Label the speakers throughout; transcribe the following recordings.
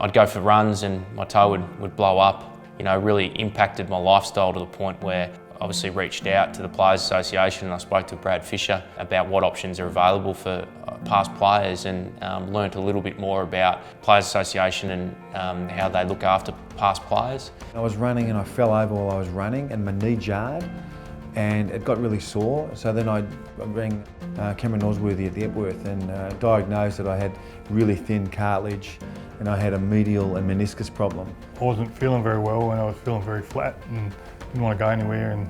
Speaker 1: I'd go for runs and my toe would blow up. You know, really impacted my lifestyle to the point where I obviously reached out to the Players Association and I spoke to Brad Fisher about what options are available for past players and learnt a little bit more about Players Association and how they look after past players.
Speaker 2: I was running and I fell over while I was running and my knee jarred and it got really sore. So then I rang Cameron Osworthy at the Epworth and diagnosed that I had really thin cartilage and I had a medial and meniscus problem.
Speaker 3: I wasn't feeling very well and I was feeling very flat and didn't want to go anywhere and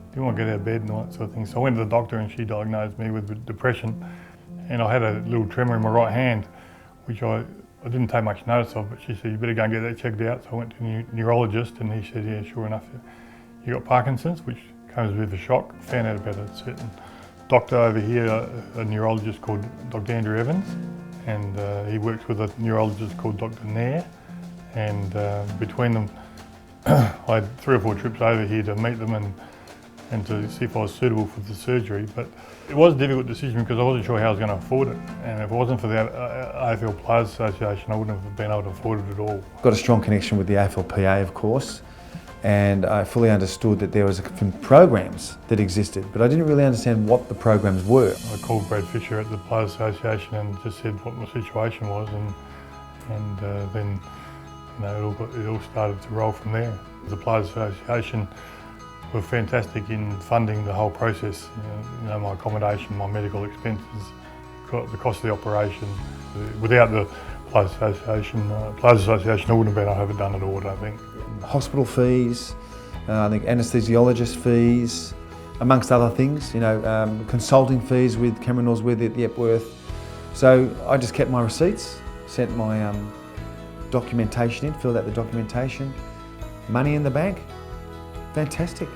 Speaker 3: didn't want to get out of bed and all that sort of thing. So I went to the doctor and she diagnosed me with depression and I had a little tremor in my right hand, which I didn't take much notice of, but she said, you better go and get that checked out. So I went to a neurologist and he said, yeah, sure enough, you got Parkinson's, which comes with a shock. Found out about a certain doctor over here, a neurologist called Dr. Andrew Evans, and he works with a neurologist called Dr. Nair, and between them I had 3 or 4 trips over here to meet them and to see if I was suitable for the surgery. But it was a difficult decision because I wasn't sure how I was going to afford it, and if it wasn't for the AFL Players Association I wouldn't have been able to afford it at all.
Speaker 2: Got a strong connection with the AFLPA, of course, and I fully understood that there was programs that existed, but I didn't really understand what the programs were.
Speaker 3: I called Brad Fisher at the Players Association and just said what my situation was, and then it all started to roll from there. The Players Association were fantastic in funding the whole process. You know, my accommodation, my medical expenses, the cost of the operation. Without the Players Association, I wouldn't have been able to have it done at all, I think.
Speaker 2: Hospital fees, I think anaesthesiologist fees, amongst other things, you know, consulting fees with Cameron Osworthy at the Epworth. So I just kept my receipts, sent my documentation in, filled out the documentation, money in the bank. Fantastic.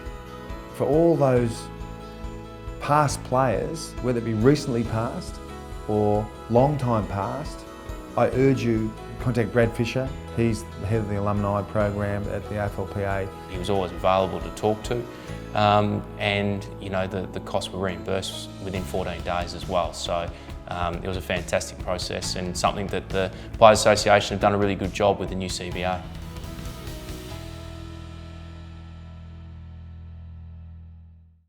Speaker 2: For all those past players, whether it be recently past or long time past, I urge you, contact Brad Fisher. He's the head of the alumni program at the AFLPA.
Speaker 1: He was always available to talk to, and you know the costs were reimbursed within 14 days as well. So it was a fantastic process and something that the Players Association have done a really good job with the new CBA.